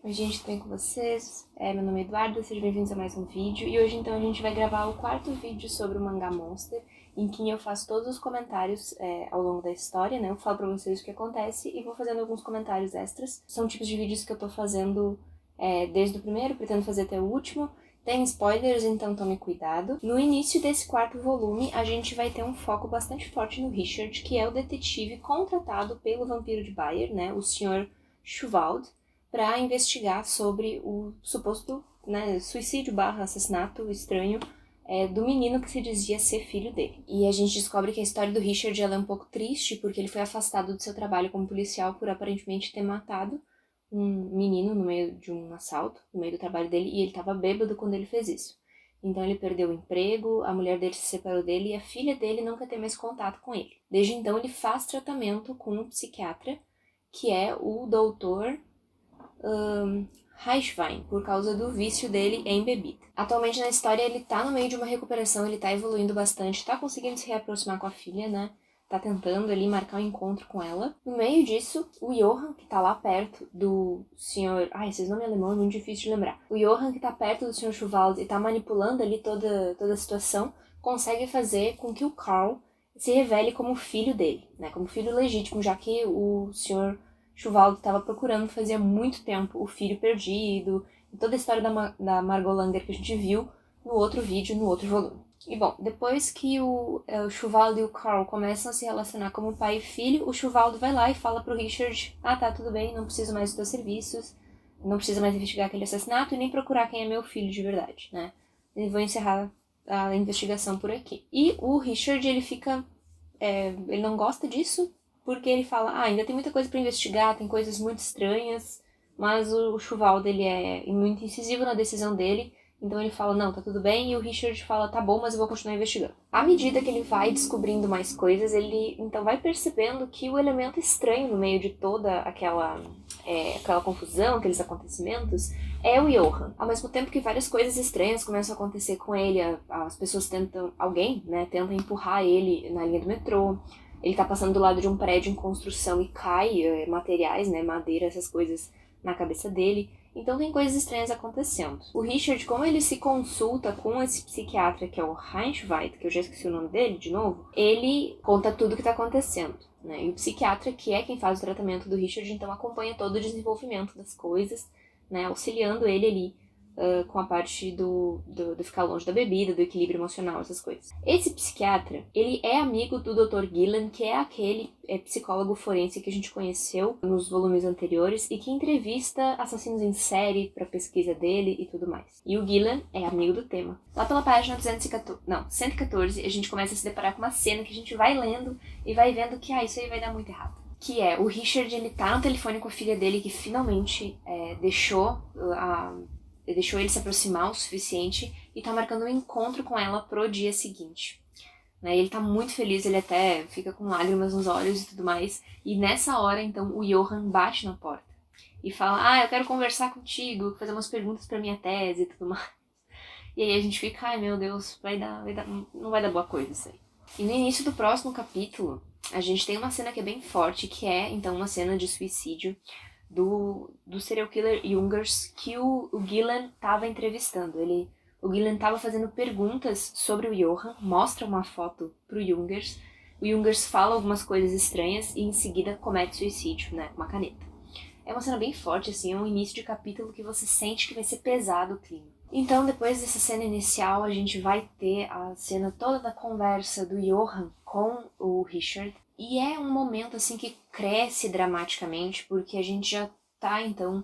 Oi gente, tudo bem com vocês? Meu nome é Eduarda, sejam bem-vindos a mais um vídeo. E hoje então a gente vai gravar o quarto vídeo sobre o mangá Monster, em que eu faço todos os comentários ao longo da história, né? Eu falo pra vocês o que acontece e vou fazendo alguns comentários extras. São tipos de vídeos que eu tô fazendo desde o primeiro, pretendo fazer até o último. Tem spoilers, então tome cuidado. No início desse quarto volume, a gente vai ter um foco bastante forte no Richard, que é o detetive contratado pelo vampiro de Bayer, né? O Sr. Schwald, para investigar sobre o suposto suicídio/assassinato estranho do menino que se dizia ser filho dele. E a gente descobre que a história do Richard ela é um pouco triste, porque ele foi afastado do seu trabalho como policial por aparentemente ter matado um menino no meio de um assalto, no meio do trabalho dele, e ele estava bêbado quando ele fez isso. Então ele perdeu o emprego, a mulher dele se separou dele e a filha dele não quer ter mais contato com ele. Desde então ele faz tratamento com um psiquiatra, que é o doutor Reichwein, por causa do vício dele em bebida. Atualmente na história ele tá no meio de uma recuperação, ele tá evoluindo bastante, tá conseguindo se reaproximar com a filha, né? Tá tentando ali marcar um encontro com ela. No meio disso, o Johann, que tá lá perto do senhor... Esses nomes alemão é muito difícil de lembrar. O Johann, que tá perto do senhor Schwald e tá manipulando ali toda a situação, consegue fazer com que o Karl se revele como filho dele, né? Como filho legítimo, já que o senhor Schwald estava procurando fazia muito tempo o filho perdido, e toda a história da Margot Langer que a gente viu no outro vídeo, no outro volume. E bom, depois que o Schwald e o Karl começam a se relacionar como pai e filho, o Schwald vai lá e fala pro Richard: tá, tudo bem, não preciso mais dos teus serviços, não precisa mais investigar aquele assassinato e nem procurar quem é meu filho de verdade, né? E vou encerrar a investigação por aqui. E o Richard, ele fica... ele não gosta disso, porque ele fala, ainda tem muita coisa pra investigar, tem coisas muito estranhas, mas o Schwald, ele é muito incisivo na decisão dele, então ele fala, não, tá tudo bem, e o Richard fala, tá bom, mas eu vou continuar investigando. À medida que ele vai descobrindo mais coisas, ele então vai percebendo que o elemento estranho no meio de toda aquela confusão, aqueles acontecimentos, é o Johann. Ao mesmo tempo que várias coisas estranhas começam a acontecer com ele, as pessoas tenta empurrar ele na linha do metrô, ele tá passando do lado de um prédio em construção e cai materiais, né, madeira, essas coisas na cabeça dele. Então tem coisas estranhas acontecendo. O Richard, como ele se consulta com esse psiquiatra, que é o Reichwein, que eu já esqueci o nome dele de novo, ele conta tudo o que tá acontecendo, né? E o psiquiatra, que é quem faz o tratamento do Richard, então acompanha todo o desenvolvimento das coisas, né, auxiliando ele ali com a parte do ficar longe da bebida, do equilíbrio emocional, essas coisas. Esse psiquiatra, ele é amigo do Dr. Gillen, que é aquele psicólogo forense que a gente conheceu nos volumes anteriores e que entrevista assassinos em série pra pesquisa dele e tudo mais. E o Gillen é amigo do tema. Lá pela página 114, a gente começa a se deparar com uma cena que a gente vai lendo e vai vendo que isso aí vai dar muito errado. Que é, o Richard, ele tá no telefone com a filha dele, que finalmente deixou ele se aproximar o suficiente e tá marcando um encontro com ela pro dia seguinte. Né? E ele tá muito feliz, ele até fica com lágrimas nos olhos e tudo mais. E nessa hora, então, o Johann bate na porta e fala, eu quero conversar contigo, fazer umas perguntas pra minha tese e tudo mais. E aí a gente fica, ai meu Deus, não vai dar boa coisa isso aí. E no início do próximo capítulo, a gente tem uma cena que é bem forte, que é, então, uma cena de suicídio do serial killer Jungers, que o Gillen estava entrevistando. O Gillen estava fazendo perguntas sobre o Johann, mostra uma foto pro Jungers, o Jungers fala algumas coisas estranhas e em seguida comete suicídio, né, com uma caneta. É uma cena bem forte, assim, é um início de capítulo que você sente que vai ser pesado o clima. Então, depois dessa cena inicial, a gente vai ter a cena toda da conversa do Johann com o Richard. E é um momento, assim, que cresce dramaticamente, porque a gente já tá, então,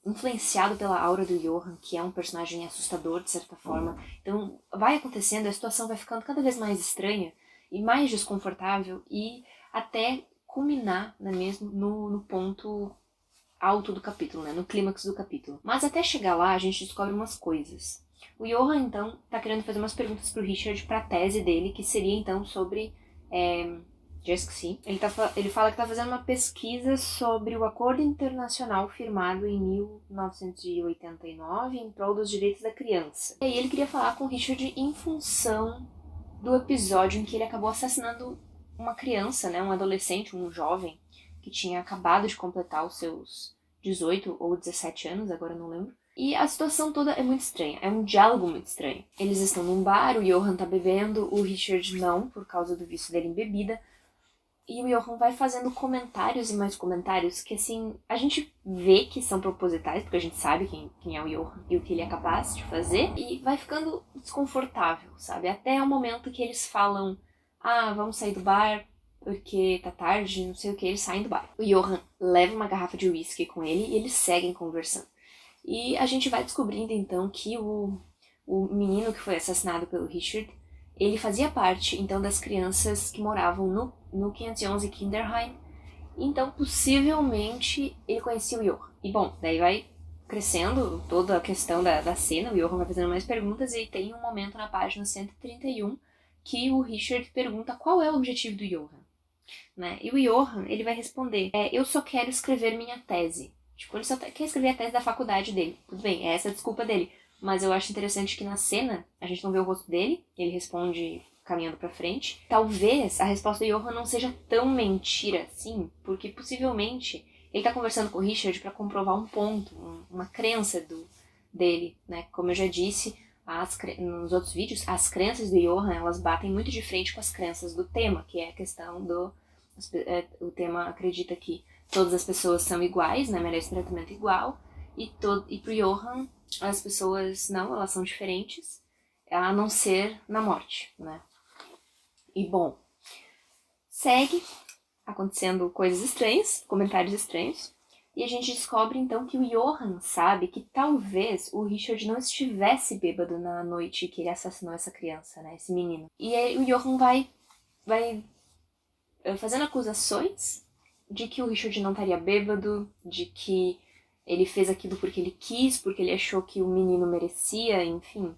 influenciado pela aura do Johann, que é um personagem assustador, de certa forma. Então, vai acontecendo, a situação vai ficando cada vez mais estranha e mais desconfortável, e até culminar, né, mesmo, no ponto alto do capítulo, né, no clímax do capítulo. Mas até chegar lá, a gente descobre umas coisas. O Johann, então, tá querendo fazer umas perguntas pro Richard pra tese dele, que seria, então, sobre... já esqueci. Ele fala que tá fazendo uma pesquisa sobre o Acordo Internacional firmado em 1989 em prol dos direitos da criança. E aí ele queria falar com o Richard em função do episódio em que ele acabou assassinando uma criança, né, um adolescente, um jovem, que tinha acabado de completar os seus 18 ou 17 anos, agora eu não lembro. E a situação toda é muito estranha, é um diálogo muito estranho. Eles estão num bar, o Johan tá bebendo, o Richard não, por causa do vício dele em bebida. E o Johan vai fazendo comentários e mais comentários que, assim, a gente vê que são propositais, porque a gente sabe quem é o Johan e o que ele é capaz de fazer, e vai ficando desconfortável, sabe? Até o momento que eles falam, vamos sair do bar porque tá tarde, não sei o que, eles saem do bar. O Johan leva uma garrafa de whisky com ele e eles seguem conversando. E a gente vai descobrindo, então, que o menino que foi assassinado pelo Richard, ele fazia parte, então, das crianças que moravam no 511 Kinderheim. Então, possivelmente, ele conhecia o Johan. E, bom, daí vai crescendo toda a questão da cena, o Johan vai fazendo mais perguntas, e tem um momento na página 131 que o Richard pergunta qual é o objetivo do Johan. Né? E o Johan, ele vai responder, eu só quero escrever minha tese. Tipo, ele só quer escrever a tese da faculdade dele. Tudo bem, essa é a desculpa dele. Mas eu acho interessante que na cena, a gente não vê o rosto dele, ele responde caminhando pra frente. Talvez a resposta do Johan não seja tão mentira assim, porque possivelmente ele tá conversando com o Richard pra comprovar um ponto, uma crença dele, né? Como eu já disse nos outros vídeos, as crenças do Johan, elas batem muito de frente com as crenças do tema, que é a questão o tema acredita que todas as pessoas são iguais, né, merecem tratamento igual, e pro Johan, as pessoas não, elas são diferentes, a não ser na morte, né. E bom, segue acontecendo coisas estranhas, comentários estranhos, e a gente descobre então que o Johan sabe que talvez o Richard não estivesse bêbado na noite que ele assassinou essa criança, né, esse menino. E aí o Johan vai fazendo acusações de que o Richard não estaria bêbado, de que ele fez aquilo porque ele quis, porque ele achou que o menino merecia, enfim.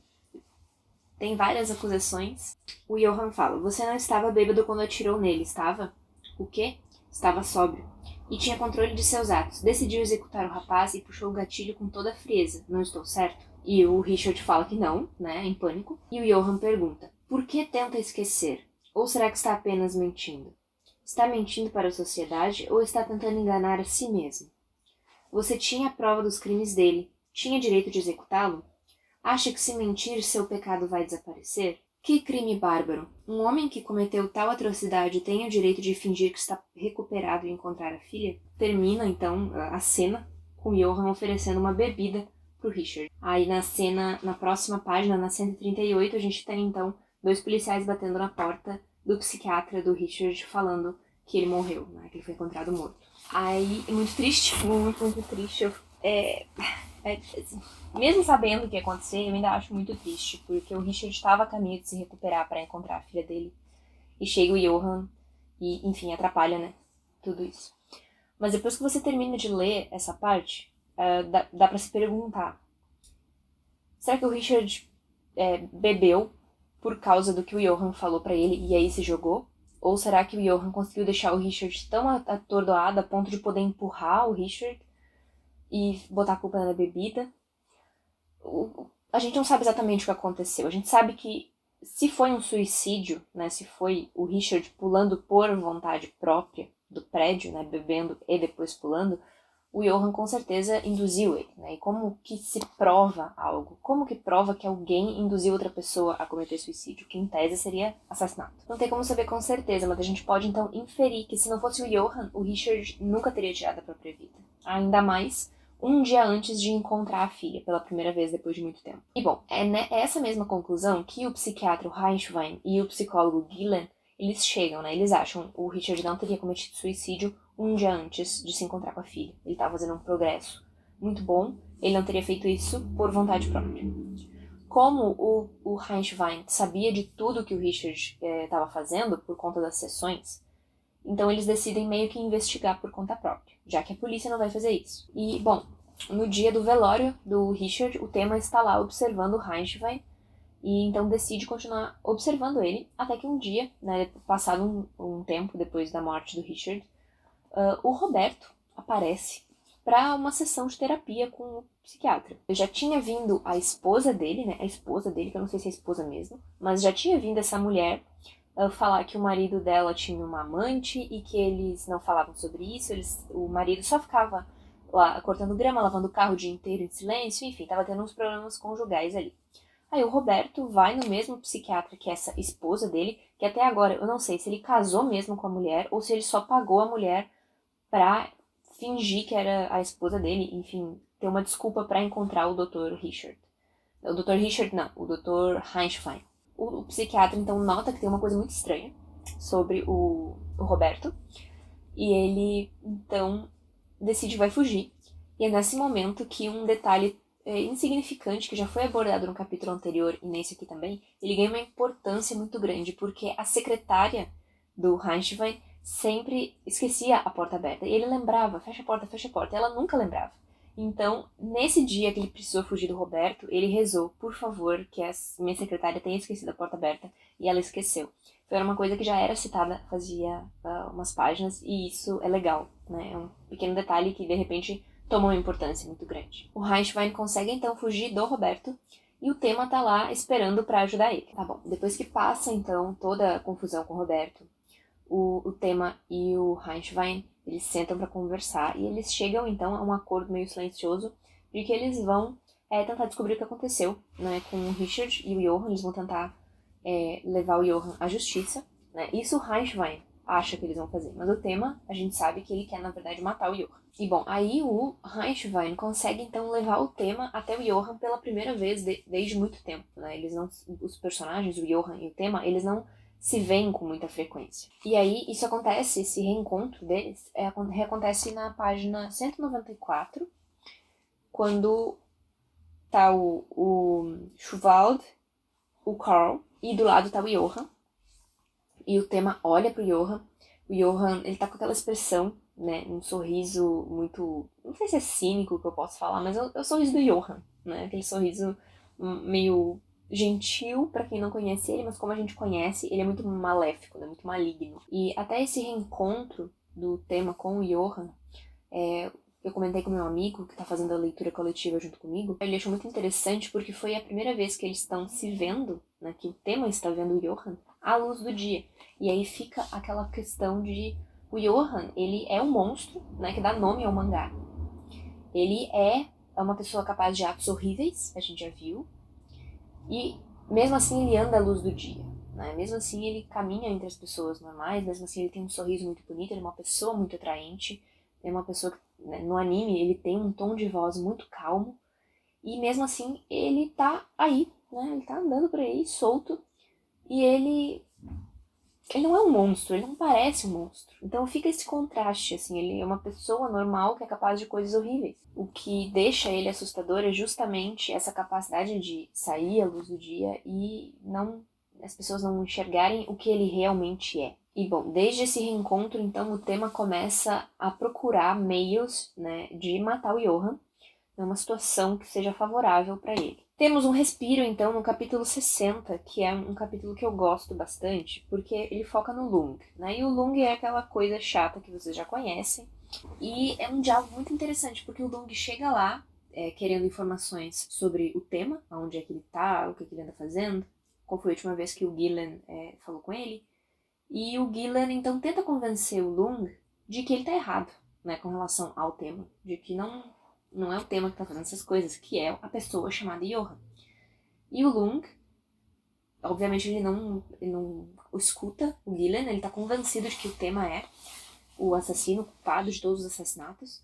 Tem várias acusações. O Johan fala, você não estava bêbado quando atirou nele, estava? O quê? Estava sóbrio. E tinha controle de seus atos. Decidiu executar o rapaz e puxou o gatilho com toda a frieza. Não estou certo? E o Richard fala que não, né, em pânico. E o Johan pergunta, por que tenta esquecer? Ou será que está apenas mentindo? Está mentindo para a sociedade ou está tentando enganar a si mesmo? Você tinha a prova dos crimes dele. Tinha direito de executá-lo? Acha que se mentir seu pecado vai desaparecer? Que crime bárbaro! Um homem que cometeu tal atrocidade tem o direito de fingir que está recuperado e encontrar a filha? Termina, então, a cena com Johan oferecendo uma bebida para o Richard. Aí na próxima página, na 138, a gente tem, então, 2 policiais batendo na porta do psiquiatra do Richard falando que ele morreu, né, que ele foi encontrado morto. Aí, muito triste, muito triste. Mesmo sabendo o que ia acontecer, eu ainda acho muito triste, porque o Richard estava a caminho de se recuperar para encontrar a filha dele. E chega o Johan e, enfim, atrapalha, né, tudo isso. Mas depois que você termina de ler essa parte, dá pra se perguntar, será que o Richard bebeu por causa do que o Johan falou pra ele e aí se jogou? Ou será que o Johan conseguiu deixar o Richard tão atordoado a ponto de poder empurrar o Richard e botar a culpa na bebida? A gente não sabe exatamente o que aconteceu. A gente sabe que se foi um suicídio, né, se foi o Richard pulando por vontade própria do prédio, né, bebendo e depois pulando, o Johan com certeza induziu ele, né? E como que se prova algo? Como que prova que alguém induziu outra pessoa a cometer suicídio? Que em tese seria assassinato. Não tem como saber com certeza, mas a gente pode então inferir que se não fosse o Johan, o Richard nunca teria tirado a própria vida. Ainda mais um dia antes de encontrar a filha, pela primeira vez depois de muito tempo. E bom, é essa mesma conclusão que o psiquiatra Reinschwein e o psicólogo Gillen, eles chegam, né? Eles acham que o Richard não teria cometido suicídio um dia antes de se encontrar com a filha. Ele estava fazendo um progresso muito bom, ele não teria feito isso por vontade própria. Como o Reinschwein sabia de tudo que o Richard estava fazendo por conta das sessões, então eles decidem meio que investigar por conta própria, já que a polícia não vai fazer isso. E, bom, no dia do velório do Richard, o tema está lá observando o Reinschwein, e então decide continuar observando ele, até que um dia, né, passado um tempo depois da morte do Richard, o Roberto aparece para uma sessão de terapia com o psiquiatra. Eu já tinha vindo a esposa dele, né, que eu não sei se é a esposa mesmo, mas já tinha vindo essa mulher falar que o marido dela tinha uma amante e que eles não falavam sobre isso, o marido só ficava lá cortando grama, lavando o carro o dia inteiro em silêncio, enfim, tava tendo uns problemas conjugais ali. Aí o Roberto vai no mesmo psiquiatra que essa esposa dele, que até agora eu não sei se ele casou mesmo com a mulher ou se ele só pagou a mulher pra fingir que era a esposa dele, enfim, ter uma desculpa pra encontrar o Dr. Richard. O Dr. Richard não, o Dr. Heinschwein. O psiquiatra então nota que tem uma coisa muito estranha sobre o Roberto e ele então decide que vai fugir. E é nesse momento que um detalhe insignificante, que já foi abordado no capítulo anterior e nesse aqui também, ele ganha uma importância muito grande, porque a secretária do Heinschwein sempre esquecia a porta aberta. E ele lembrava, fecha a porta, e ela nunca lembrava. Então, nesse dia que ele precisou fugir do Roberto, ele rezou, por favor, que a minha secretária tenha esquecido a porta aberta, e ela esqueceu. Foi uma coisa que já era citada fazia umas páginas, e isso é legal, né? É um pequeno detalhe que, de repente, tomou uma importância muito grande. O Heinschwein consegue, então, fugir do Roberto, e o Tema tá lá esperando para ajudar ele. Tá bom, depois que passa, então, toda a confusão com o Roberto, o Tema e o Heinschwein, eles sentam para conversar e eles chegam então a um acordo meio silencioso de que eles vão tentar descobrir o que aconteceu, né, com o Richard e o Johann. Eles vão tentar levar o Johann à justiça, né. Isso o Heinschwein acha que eles vão fazer, mas o Tema, a gente sabe que ele quer na verdade matar o Johann. E bom, aí o Heinschwein consegue então levar o Tema até o Johann pela primeira vez desde muito tempo, né. Eles não, os personagens, o Johann e o Tema, eles não se veem com muita frequência. E aí, isso acontece, esse reencontro deles, acontece na página 194, quando tá o Schwald, o Karl, e do lado tá o Johann. E o Tema olha pro Johann. O Johann, ele tá com aquela expressão, né, um sorriso muito, não sei se é cínico que eu posso falar, mas é o sorriso do Johann, né, aquele sorriso meio gentil para quem não conhece ele, mas como a gente conhece, ele é muito maléfico, né? Muito maligno. E até esse reencontro do Tema com o Johann, eu comentei com meu amigo, que tá fazendo a leitura coletiva junto comigo, ele achou muito interessante porque foi a primeira vez que eles estão se vendo, né? Que o Tema está vendo o Johann à luz do dia. E aí fica aquela questão de o Johann, ele é um monstro, né? Que dá nome ao mangá. Ele é uma pessoa capaz de atos horríveis, a gente já viu, e mesmo assim ele anda à luz do dia, né? Mesmo assim ele caminha entre as pessoas normais, mesmo assim ele tem um sorriso muito bonito, ele é uma pessoa muito atraente, é uma pessoa que, né, no anime ele tem um tom de voz muito calmo, e mesmo assim ele tá aí, né? Ele tá andando por aí, solto, e ele não é um monstro, ele não parece um monstro. Então fica esse contraste, assim, ele é uma pessoa normal que é capaz de coisas horríveis. O que deixa ele assustador é justamente essa capacidade de sair à luz do dia e não as pessoas não enxergarem o que ele realmente é. E bom, desde esse reencontro, então, o Tema começa a procurar meios, né, de matar o Johann, numa situação que seja favorável para ele. Temos um respiro, então, no capítulo 60, que é um capítulo que eu gosto bastante, porque ele foca no Lung, né? E o Lung é aquela coisa chata que vocês já conhecem, e é um diálogo muito interessante, porque o Lung chega lá, querendo informações sobre o Tema, onde é que ele tá, o que ele anda fazendo, qual foi a última vez que o Gillen falou com ele, e o Gillen, então, tenta convencer o Lung de que ele tá errado, né, com relação ao Tema, de que não é o Tema que tá fazendo essas coisas, que é a pessoa chamada Johann. E o Lung, obviamente ele não o escuta, o Gillen, ele tá convencido de que o Tema é o assassino, o culpado de todos os assassinatos.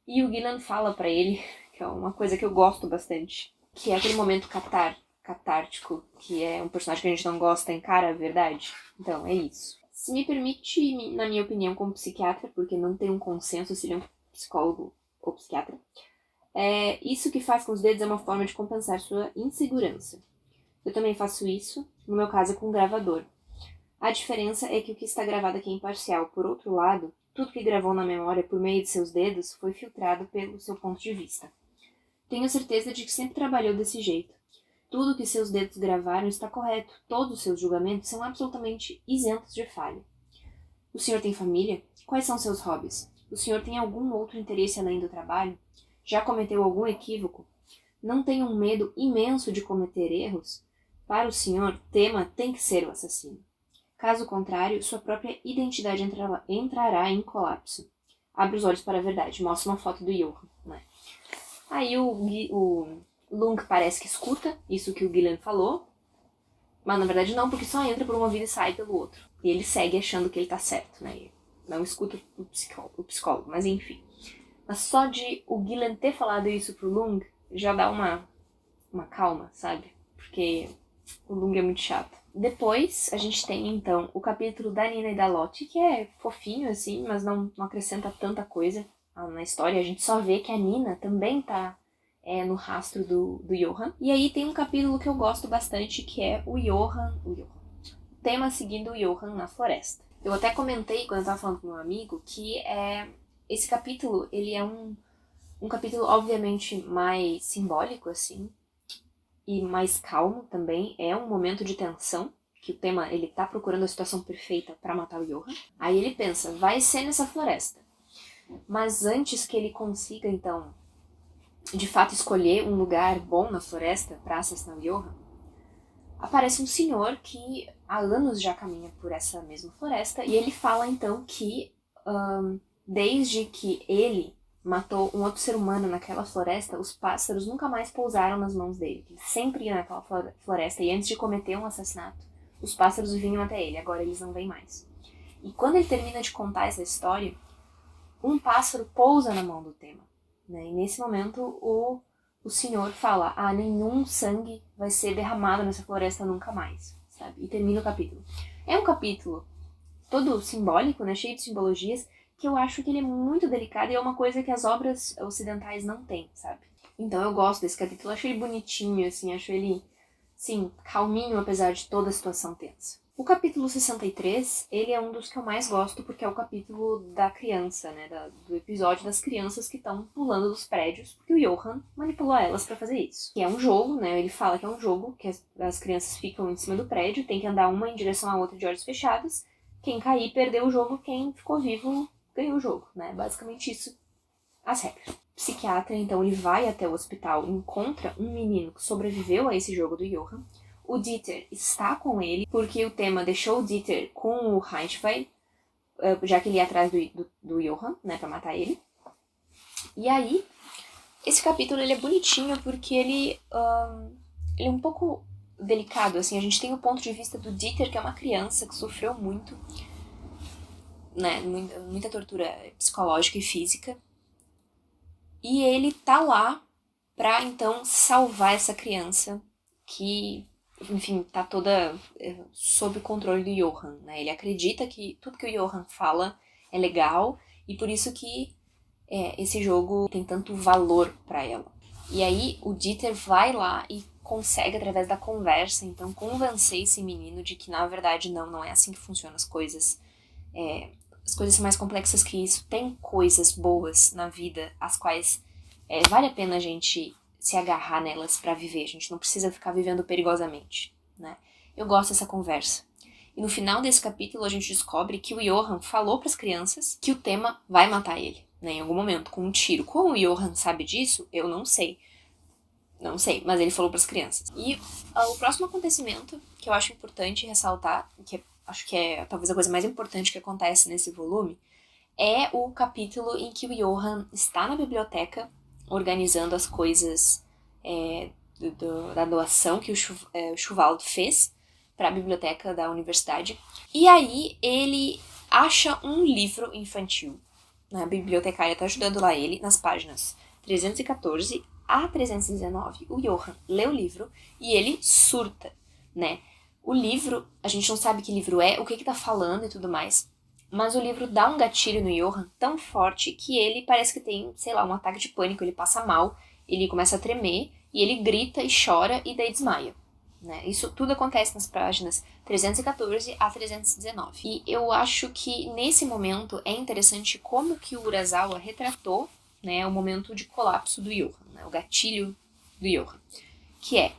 E o Gillen fala pra ele, que é uma coisa que eu gosto bastante, que é aquele momento catártico, que é um personagem que a gente não gosta, encara a verdade. Então, é isso. Se me permite, na minha opinião, como psiquiatra, porque não tem um consenso se ele é um psicólogo ou psiquiatra, isso que faz com os dedos é uma forma de compensar sua insegurança. Eu também faço isso, no meu caso é com um gravador. A diferença é que o que está gravado aqui é imparcial. Por outro lado, tudo que gravou na memória por meio de seus dedos foi filtrado pelo seu ponto de vista. Tenho certeza de que sempre trabalhou desse jeito. Tudo que seus dedos gravaram está correto. Todos os seus julgamentos são absolutamente isentos de falha. O senhor tem família? Quais são seus hobbies? O senhor tem algum outro interesse além do trabalho? Já cometeu algum equívoco? Não tem um medo imenso de cometer erros? Para o senhor, Tema tem que ser o assassino. Caso contrário, sua própria identidade entrará em colapso. abre os olhos para a verdade, mostra uma foto do Johan, né? Aí o Lung parece que escuta isso que o Gillen falou, mas na verdade não, porque só entra por um ouvido e sai pelo outro. E ele segue achando que ele tá certo, né? Ele não escuta o psicólogo, mas enfim. Mas só de o Gillen ter falado isso pro Lung já dá uma calma, sabe? Porque o Lung é muito chato. Depois, a gente tem, então, o capítulo da Nina e da Lottie, que é fofinho, assim, mas não acrescenta tanta coisa na história. A gente só vê que a Nina também tá no rastro do Johan. E aí tem um capítulo que eu gosto bastante, que é o Johan. O tema seguindo o Johan na floresta. Eu até comentei, quando eu tava falando com meu amigo, que esse capítulo, ele é um capítulo, obviamente, mais simbólico, assim, e mais calmo também. É um momento de tensão, que o tema, ele tá procurando a situação perfeita para matar o Johan. Aí ele pensa, vai ser nessa floresta. Mas antes que ele consiga, então, de fato escolher um lugar bom na floresta para assassinar o Johan, aparece um senhor que há anos já caminha por essa mesma floresta, e ele fala, então, que desde que ele matou um outro ser humano naquela floresta, os pássaros nunca mais pousaram nas mãos dele. Ele sempre ia naquela floresta e antes de cometer um assassinato, os pássaros vinham até ele, agora eles não vêm mais. E quando ele termina de contar essa história, um pássaro pousa na mão do Tema, né? E nesse momento o senhor fala, nenhum sangue vai ser derramado nessa floresta nunca mais, sabe? E termina o capítulo. É um capítulo todo simbólico, né? Cheio de simbologias, que eu acho que ele é muito delicado e é uma coisa que as obras ocidentais não têm, sabe? Então eu gosto desse capítulo, eu acho ele bonitinho, assim, acho ele, sim, calminho, apesar de toda a situação tensa. O capítulo 63, ele é um dos que eu mais gosto, porque é o capítulo da criança, né, do episódio das crianças que estão pulando dos prédios, porque o Johan manipulou elas pra fazer isso. Que é um jogo, né, ele fala que é um jogo, que as crianças ficam em cima do prédio, tem que andar uma em direção à outra de olhos fechados, quem cair perdeu o jogo, quem ficou vivo ganhou o jogo, né? Basicamente isso, as regras. O psiquiatra, então, ele vai até o hospital, encontra um menino que sobreviveu a esse jogo do Johan. O Dieter está com ele, porque o Tema deixou o Dieter com o Heinzweig, já que ele ia atrás do Johan, né, pra matar ele. E aí, esse capítulo, ele é bonitinho, porque ele é um pouco delicado, assim. A gente tem o ponto de vista do Dieter, que é uma criança que sofreu muito, né, muita tortura psicológica e física. E ele tá lá pra, então, salvar essa criança que, enfim, tá toda sob o controle do Johan, né? Ele acredita que tudo que o Johan fala é legal e por isso que esse jogo tem tanto valor pra ela. E aí o Dieter vai lá e consegue, através da conversa, então, convencer esse menino de que, na verdade, não é assim que funcionam as coisas. As coisas são mais complexas que isso. Tem coisas boas na vida, as quais vale a pena a gente se agarrar nelas pra viver. A gente não precisa ficar vivendo perigosamente, né? Eu gosto dessa conversa. E no final desse capítulo a gente descobre que o Johan falou pras crianças que o Tema vai matar ele, né, em algum momento, com um tiro. Como o Johan sabe disso, eu não sei. Não sei, mas ele falou pras crianças. E o próximo acontecimento que eu acho importante ressaltar, que acho que é talvez a coisa mais importante que acontece nesse volume, é o capítulo em que o Johan está na biblioteca organizando as coisas da doação que o Schuwald fez para a biblioteca da universidade. E aí ele acha um livro infantil. A bibliotecária está ajudando lá ele nas páginas 314 a 319. O Johan lê o livro e ele surta, né? O livro, a gente não sabe que livro é, o que tá falando e tudo mais, mas o livro dá um gatilho no Johan tão forte que ele parece que tem, sei lá, um ataque de pânico, ele passa mal, ele começa a tremer, e ele grita e chora e daí desmaia, né? Isso tudo acontece nas páginas 314 a 319. E eu acho que nesse momento é interessante como que o Urasawa retratou, né, o momento de colapso do Johan, né, o gatilho do Johan, que é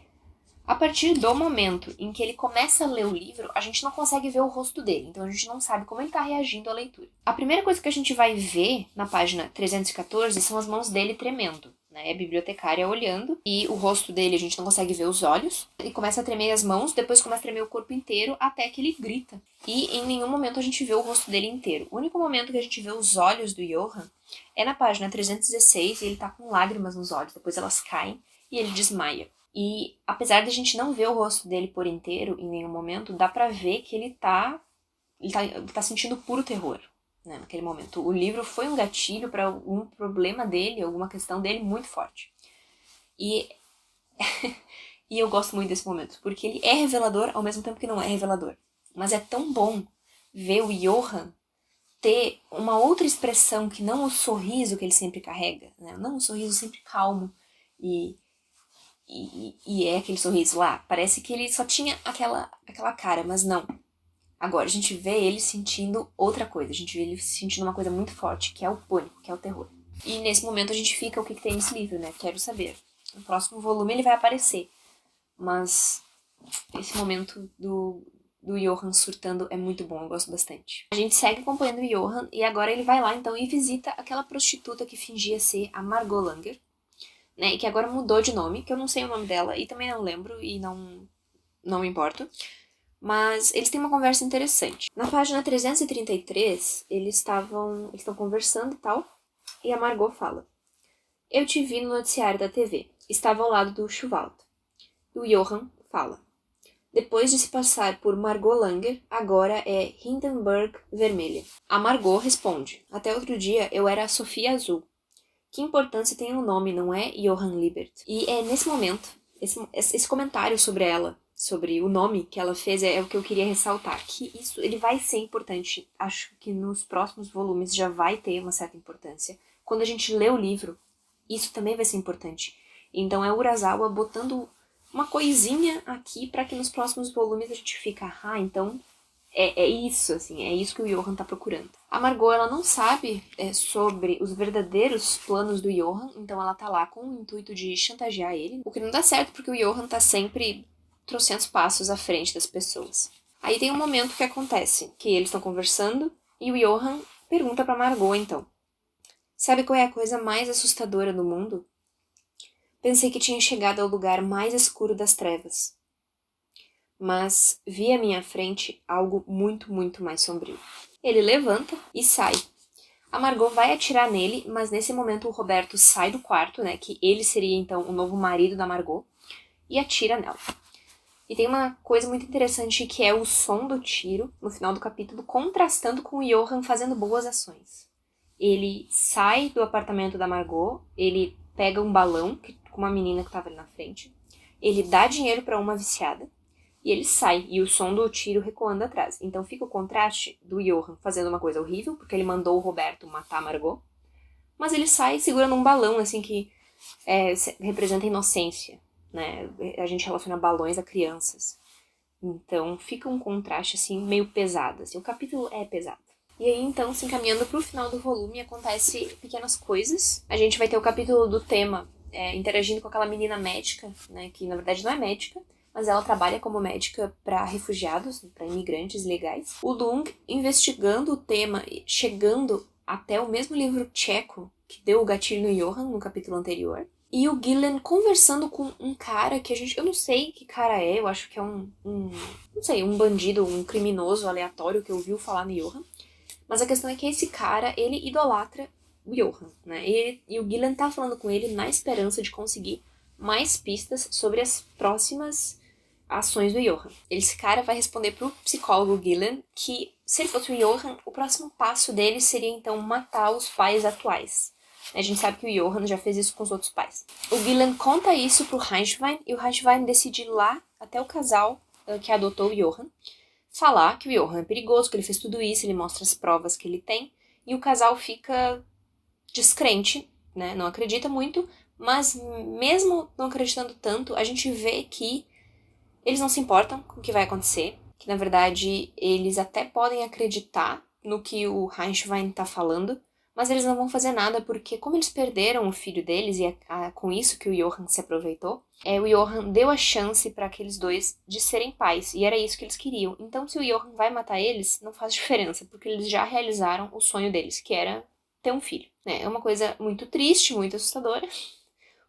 a partir do momento em que ele começa a ler o livro, a gente não consegue ver o rosto dele, então a gente não sabe como ele está reagindo à leitura. A primeira coisa que a gente vai ver na página 314 são as mãos dele tremendo, né? É a bibliotecária olhando, e o rosto dele a gente não consegue ver os olhos, e começa a tremer as mãos, depois começa a tremer o corpo inteiro, até que ele grita. E em nenhum momento a gente vê o rosto dele inteiro. O único momento que a gente vê os olhos do Johann é na página 316, e ele tá com lágrimas nos olhos, depois elas caem, e ele desmaia. E apesar de a gente não ver o rosto dele por inteiro em nenhum momento, dá pra ver que ele tá sentindo puro terror, né, naquele momento. O livro foi um gatilho para algum problema dele, alguma questão dele muito forte. E, e eu gosto muito desse momento, porque ele é revelador ao mesmo tempo que não é revelador. Mas é tão bom ver o Johann ter uma outra expressão que não o sorriso que ele sempre carrega, né? Não o sorriso sempre calmo e é aquele sorriso lá. Parece que ele só tinha aquela cara, mas não. Agora, a gente vê ele sentindo outra coisa. A gente vê ele sentindo uma coisa muito forte, que é o pânico, que é o terror. E nesse momento a gente fica, o que tem nesse livro, né? Quero saber. No próximo volume ele vai aparecer. Mas esse momento do Johann surtando é muito bom, eu gosto bastante. A gente segue acompanhando o Johann e agora ele vai lá então e visita aquela prostituta que fingia ser a Margot Langer, né? E que agora mudou de nome, que eu não sei o nome dela e também não lembro e não me importo. Mas eles têm uma conversa interessante. Na página 333, eles estão conversando e tal, e a Margot fala: Eu te vi no noticiário da TV. Estava ao lado do Schwald. E o Johann fala: Depois de se passar por Margot Langer, agora é Hindenburg Vermelha. A Margot responde: Até outro dia eu era a Sofia Azul. Que importância tem o nome, não é, Johann Liebert? E é nesse momento, esse comentário sobre ela, sobre o nome que ela fez, é o que eu queria ressaltar. Que isso, ele vai ser importante. Acho que nos próximos volumes já vai ter uma certa importância. Quando a gente lê o livro, isso também vai ser importante. Então é Urasawa botando uma coisinha aqui para que nos próximos volumes a gente fica, então é isso, assim, é isso que o Johann tá procurando. A Margot, ela não sabe sobre os verdadeiros planos do Johann, então ela tá lá com o intuito de chantagear ele, o que não dá certo porque o Johann tá sempre trocentos passos à frente das pessoas. Aí tem um momento que acontece, que eles estão conversando e o Johann pergunta pra Margot, então: Sabe qual é a coisa mais assustadora do mundo? Pensei que tinha chegado ao lugar mais escuro das trevas. Mas vi à minha frente algo muito, muito mais sombrio. Ele levanta e sai. A Margot vai atirar nele, mas nesse momento o Roberto sai do quarto, né, que ele seria então o novo marido da Margot, e atira nela. E tem uma coisa muito interessante que é o som do tiro, no final do capítulo, contrastando com o Johann fazendo boas ações. Ele sai do apartamento da Margot, ele pega um balão com uma menina que estava ali na frente, ele dá dinheiro para uma viciada, e ele sai, e o som do tiro recuando atrás. Então fica o contraste do Johann fazendo uma coisa horrível, porque ele mandou o Roberto matar a Margot, mas ele sai segurando um balão, assim, que representa inocência, né? A gente relaciona balões a crianças. Então fica um contraste, assim, meio pesado. Assim, o capítulo é pesado. E aí, então, se encaminhando pro final do volume, acontece pequenas coisas. A gente vai ter o capítulo do tema interagindo com aquela menina médica, né? Que na verdade não é médica, mas ela trabalha como médica para refugiados, para imigrantes legais. O Lung investigando o tema, chegando até o mesmo livro tcheco que deu o gatilho no Johann no capítulo anterior. E o Gillen conversando com um cara que eu não sei que cara é, eu acho que é um bandido, um criminoso aleatório que ouviu falar no Johann. Mas a questão é que esse cara, ele idolatra o Johann, né? E o Gillen tá falando com ele na esperança de conseguir mais pistas sobre as próximas ações do Johann. Esse cara vai responder pro psicólogo Gillen que, se ele fosse o Johann, o próximo passo dele seria então matar os pais atuais. A gente sabe que o Johann já fez isso com os outros pais. O Gillen conta isso pro Heinschwein e o Heinschwein decide ir lá até o casal que adotou o Johann, falar que o Johann é perigoso, que ele fez tudo isso, ele mostra as provas que ele tem, e o casal fica descrente, né? Não acredita muito, mas mesmo não acreditando tanto, a gente vê que eles não se importam com o que vai acontecer, que na verdade eles até podem acreditar no que o Heinschwein tá falando, mas eles não vão fazer nada porque, como eles perderam o filho deles, e com isso que o Johann se aproveitou, o Johann deu a chance para aqueles dois de serem pais, e era isso que eles queriam. Então, se o Johann vai matar eles, não faz diferença, porque eles já realizaram o sonho deles, que era ter um filho. É uma coisa muito triste, muito assustadora,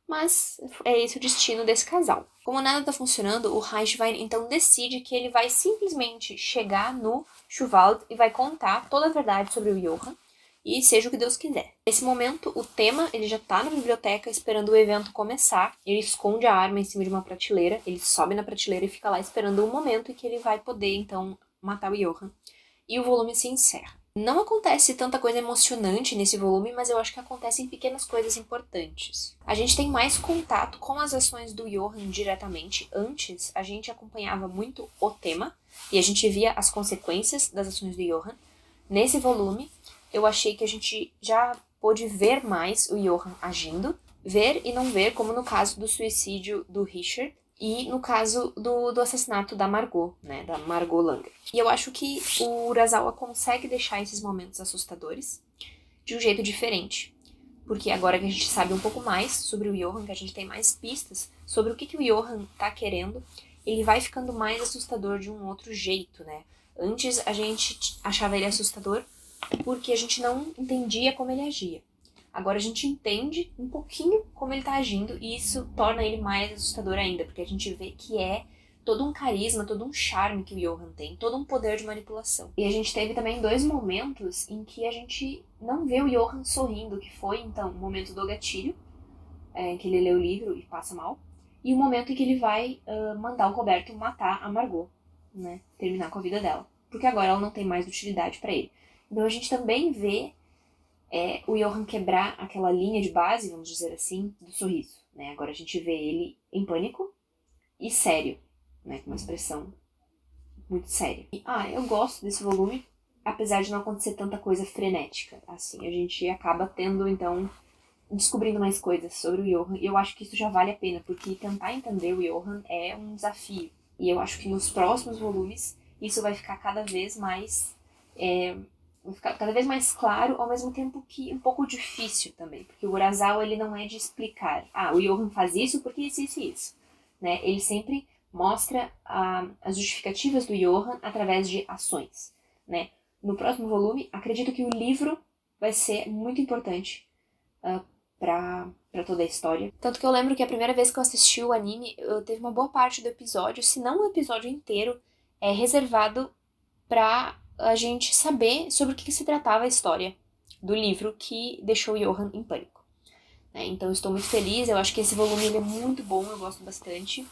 mas é esse o destino desse casal. Como nada tá funcionando, o Reichwein então decide que ele vai simplesmente chegar no Schuwald e vai contar toda a verdade sobre o Johann, e seja o que Deus quiser. Nesse momento, o Tema, ele já tá na biblioteca esperando o evento começar, ele esconde a arma em cima de uma prateleira, ele sobe na prateleira e fica lá esperando o momento em que ele vai poder, então, matar o Johann. E o volume se encerra. Não acontece tanta coisa emocionante nesse volume, mas eu acho que acontecem pequenas coisas importantes. A gente tem mais contato com as ações do Johann diretamente. Antes, a gente acompanhava muito o Tema, e a gente via as consequências das ações do Johann. Nesse volume, eu achei que a gente já pôde ver mais o Johann agindo, ver e não ver, como no caso do suicídio do Richard e no caso do assassinato da Margot, né, da Margot Langer. E eu acho que o Urasawa consegue deixar esses momentos assustadores de um jeito diferente, porque agora que a gente sabe um pouco mais sobre o Johann, que a gente tem mais pistas sobre o que o Johann tá querendo, ele vai ficando mais assustador de um outro jeito, né? Antes a gente achava ele assustador porque a gente não entendia como ele agia. Agora a gente entende um pouquinho como ele tá agindo e isso torna ele mais assustador ainda, porque a gente vê que é todo um carisma, todo um charme que o Johann tem, todo um poder de manipulação. E a gente teve também 2 momentos em que a gente não vê o Johann sorrindo, que foi, então, o momento do gatilho, em que ele lê o livro e passa mal, e o momento em que ele vai mandar o Roberto matar a Margot, né, terminar com a vida dela, porque agora ela não tem mais utilidade pra ele. Então a gente também vê o Johann quebrar aquela linha de base, vamos dizer assim, do sorriso, né? Agora a gente vê ele em pânico e sério, né? Com uma expressão muito séria. E, eu gosto desse volume, apesar de não acontecer tanta coisa frenética. Assim, a gente acaba tendo, então, descobrindo mais coisas sobre o Johann. E eu acho que isso já vale a pena, porque tentar entender o Johann é um desafio. E eu acho que nos próximos volumes isso vai ficar cada vez mais... vai ficar cada vez mais claro, ao mesmo tempo que um pouco difícil também. Porque o Urasawa, ele não é de explicar. O Johann faz isso porque isso, isso e isso. Né? Ele sempre mostra as justificativas do Johann através de ações. Né? No próximo volume, acredito que o livro vai ser muito importante pra toda a história. Tanto que eu lembro que a primeira vez que eu assisti o anime, eu teve uma boa parte do episódio, se não o episódio inteiro, é reservado pra a gente saber sobre o que se tratava a história do livro que deixou o Johann em pânico. Então eu estou muito feliz, eu acho que esse volume ele é muito bom, eu gosto bastante.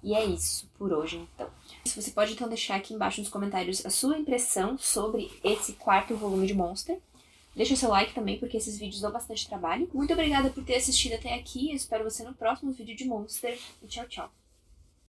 E é isso por hoje, então. Você pode então deixar aqui embaixo nos comentários a sua impressão sobre esse 4º volume de Monster. Deixa o seu like também, porque esses vídeos dão bastante trabalho. Muito obrigada por ter assistido até aqui, eu espero você no próximo vídeo de Monster. E tchau, tchau.